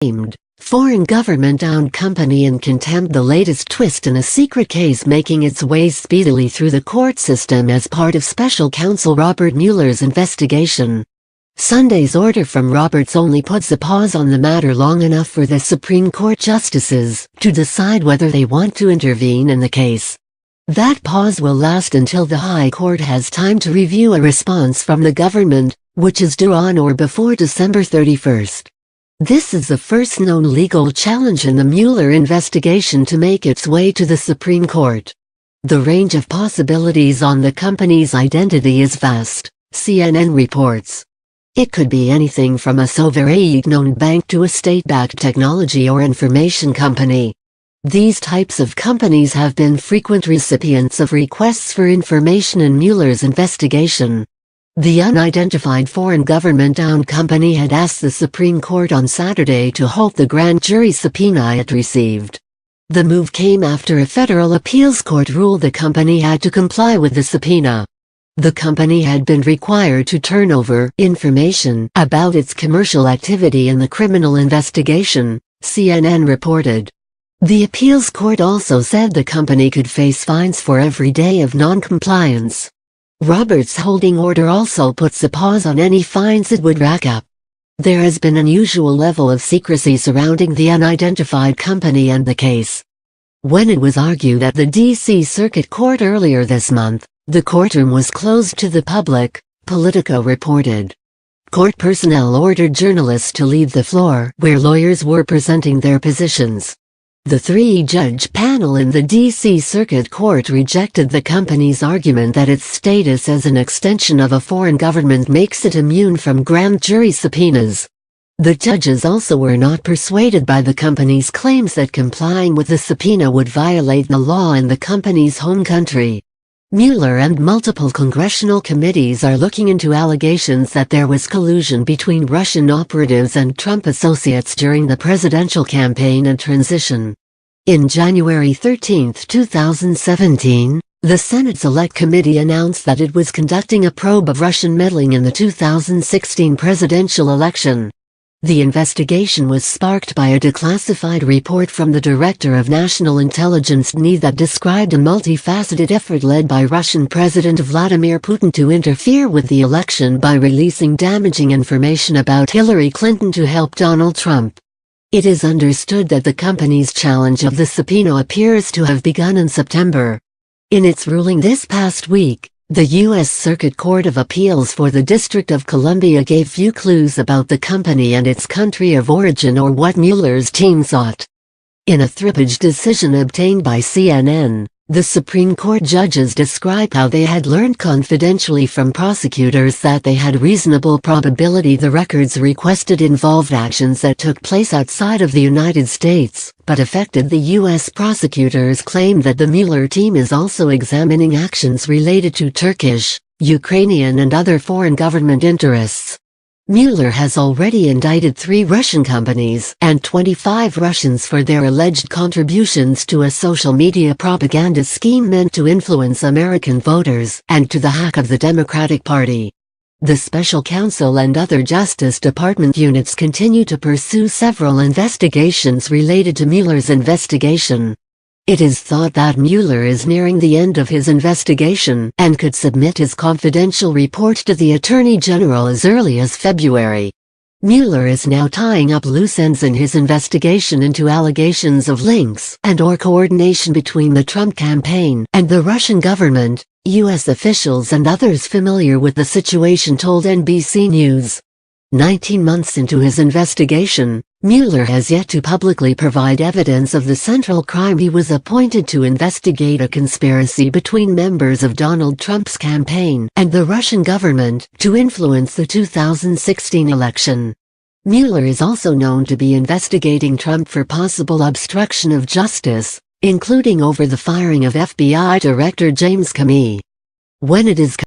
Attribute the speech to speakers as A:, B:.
A: named foreign government-owned company in contempt, the latest twist in a secret case making its way speedily through the court system as part of special counsel Robert Mueller's investigation. Sunday's order from Roberts only puts a pause on the matter long enough for the Supreme Court justices to decide whether they want to intervene in the case. That pause will last until the High Court has time to review a response from the government, which is due on or before December 31st. This is the first known legal challenge in the Mueller investigation to make its way to the Supreme Court. The range of possibilities on the company's identity is vast, CNN reports. It could be anything from a sovereign-owned bank to a state-backed technology or information company. These types of companies have been frequent recipients of requests for information in Mueller's investigation. The unidentified foreign government-owned company had asked the Supreme Court on Saturday to halt the grand jury subpoena it received. The move came after a federal appeals court ruled the company had to comply with the subpoena. The company had been required to turn over information about its commercial activity in the criminal investigation, CNN reported. The appeals court also said the company could face fines for every day of non-compliance. Roberts' holding order also puts a pause on any fines it would rack up. There has been an unusual level of secrecy surrounding the unidentified company and the case. When it was argued at the D.C. Circuit Court earlier this month, the courtroom was closed to the public, Politico reported. Court personnel ordered journalists to leave the floor where lawyers were presenting their positions. The three-judge panel in the D.C. Circuit Court rejected the company's argument that its status as an extension of a foreign government makes it immune from grand jury subpoenas. The judges also were not persuaded by the company's claims that complying with the subpoena would violate the law in the company's home country. Mueller and multiple congressional committees are looking into allegations that there was collusion between Russian operatives and Trump associates during the presidential campaign and transition. In January 13, 2017, the Senate Select Committee announced that it was conducting a probe of Russian meddling in the 2016 presidential election. The investigation was sparked by a declassified report from the Director of National Intelligence (DNI) that described a multifaceted effort led by Russian President Vladimir Putin to interfere with the election by releasing damaging information about Hillary Clinton to help Donald Trump. It is understood that the company's challenge of the subpoena appears to have begun in September. In its ruling this past week, the U.S. Circuit Court of Appeals for the District of Columbia gave few clues about the company and its country of origin or what Mueller's team sought. In a three-page decision obtained by CNN, the Supreme Court judges describe how they had learned confidentially from prosecutors that they had reasonable probability the records requested involved actions that took place outside of the United States, but affected the U.S. prosecutors claimed that the Mueller team is also examining actions related to Turkish, Ukrainian and other foreign government interests. Mueller has already indicted 3 Russian companies and 25 Russians for their alleged contributions to a social media propaganda scheme meant to influence American voters and to the hack of the Democratic Party. The special counsel and other Justice Department units continue to pursue several investigations related to Mueller's investigation. It is thought that Mueller is nearing the end of his investigation and could submit his confidential report to the Attorney General as early as February. Mueller is now tying up loose ends in his investigation into allegations of links and/or coordination between the Trump campaign and the Russian government, U.S. officials and others familiar with the situation told NBC News. 19 months into his investigation, Mueller has yet to publicly provide evidence of the central crime he was appointed to investigate, a conspiracy between members of Donald Trump's campaign and the Russian government to influence the 2016 election. Mueller is also known to be investigating Trump for possible obstruction of justice, including over the firing of FBI Director James Comey. When it is